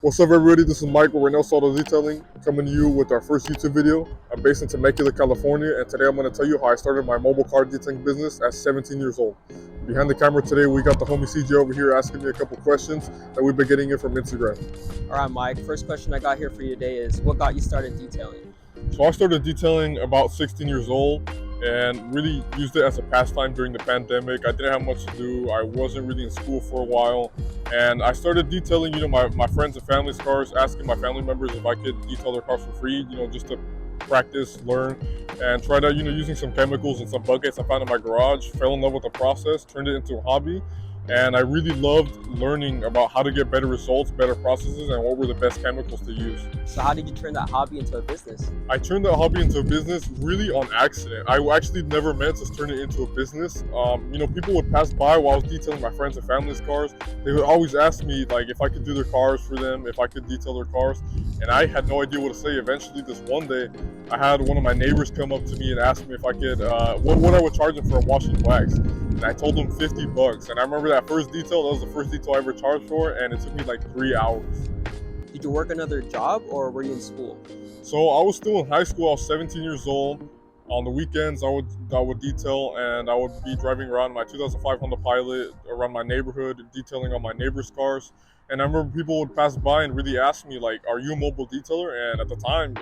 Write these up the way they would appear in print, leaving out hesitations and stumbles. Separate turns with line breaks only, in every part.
What's up, everybody? This is Mike with ReyesTheEntrepreneur Detailing, coming to you with our first YouTube video. I'm based in Temecula, California, and today I'm going to tell you how I started my mobile car detailing business at 17 years old. Behind the camera today, we got the homie CJ over here asking me a couple questions that we've been getting in from Instagram.
All right, Mike, first question I got here for you today is, what got you started detailing?
So I started detailing about 16 years old and really used it as a pastime during the pandemic. I didn't have much to do. I wasn't really in school for a while. And I started detailing, my friends and family's cars, asking my family members if I could detail their cars for free, just to practice, learn, and tried out, using some chemicals and some buckets I found in my garage. Fell in love with the process, turned it into a hobby. And I really loved learning about how to get better results, better processes, and what were the best chemicals to use.
So how did you turn that hobby into a business?
I turned that hobby into a business really on accident. I actually never meant to turn it into a business. People would pass by while I was detailing my friends and family's cars. They would always ask me if I could do their cars for them, if I could detail their cars. And I had no idea what to say. Eventually, this one day, I had one of my neighbors come up to me and ask me if I could, what I would charge them for a wash and wax. And I told them $50. And I remember that first detail, that was the first detail I ever charged for, and it took me like 3 hours.
Did you work another job or were you in school?
So I was still in high school. I was 17 years old. On the weekends, I would detail, and I would be driving around my 2005 Honda Pilot around my neighborhood, detailing on my neighbors' cars. And I remember people would pass by and really ask me, are you a mobile detailer? And at the time,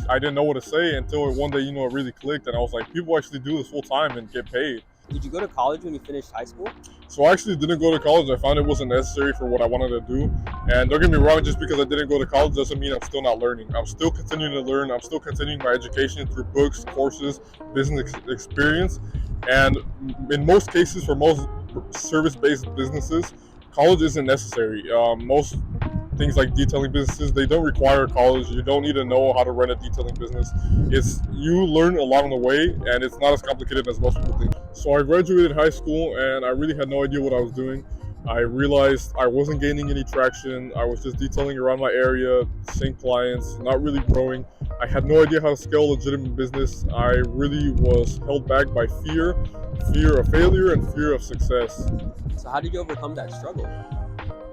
I didn't know what to say until one day, it really clicked. And I was like, people actually do this full time and get paid.
Did you go to college when you finished high school?
So I actually didn't go to college. I found it wasn't necessary for what I wanted to do. And don't get me wrong, just because I didn't go to college doesn't mean I'm still not learning. I'm still continuing to learn. I'm still continuing my education through books, courses, business experience. And in most cases, for most service-based businesses, college isn't necessary. Most things like detailing businesses, they don't require college. You don't need to know how to run a detailing business. You learn a lot on the way, and it's not as complicated as most people think. So I graduated high school, and I really had no idea what I was doing. I realized I wasn't gaining any traction. I was just detailing around my area, same clients, not really growing. I had no idea how to scale a legitimate business. I really was held back by fear of failure and fear of success.
So how did you overcome that struggle?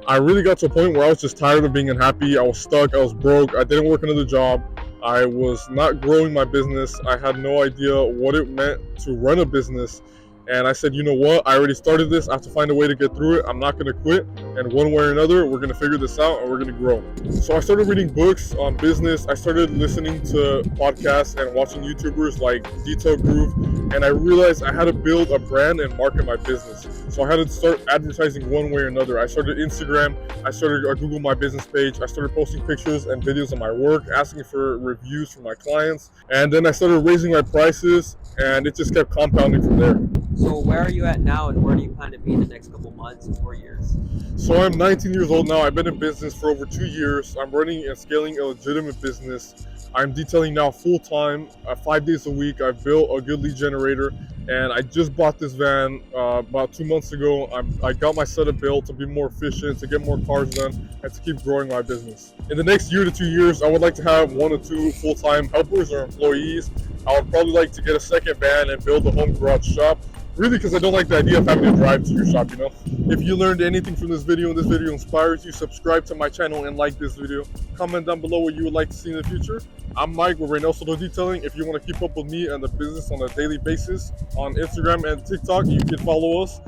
I really got to a point where I was just tired of being unhappy. I was stuck. I was broke. I didn't work another job. I was not growing my business. I had no idea what it meant to run a business. And I said, you know what? I already started this. I have to find a way to get through it. I'm not going to quit. And one way or another, we're going to figure this out and we're going to grow. So I started reading books on business. I started listening to podcasts and watching YouTubers like Detail Groove. And I realized I had to build a brand and market my business. So I had to start advertising one way or another. I started Instagram. I started Google My Business page. I started posting pictures and videos of my work, asking for reviews from my clients. And then I started raising my prices, and it just kept compounding from there.
So where are you at now, and where do you plan to be in the next couple months or years?
So I'm 19 years old now. I've been in business for over 2 years. I'm running and scaling a legitimate business. I'm detailing now full time, 5 days a week. I've built a good lead generator, and I just bought this van about 2 months ago. I got my setup built to be more efficient, to get more cars done, and to keep growing my business. In the next year to 2 years, I would like to have 1 or 2 full-time helpers or employees. I would probably like to get a second van and build a home garage shop. Really, because I don't like the idea of having to drive to your shop, If you learned anything from this video and this video inspires you, subscribe to my channel and like this video. Comment down below what you would like to see in the future. I'm Mike with ReyesTheEntrepreneur Detailing. If you want to keep up with me and the business on a daily basis on Instagram and TikTok, you can follow us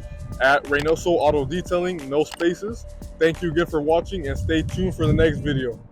at ReyesTheEntrepreneur Detailing, no spaces. Thank you again for watching, and stay tuned for the next video.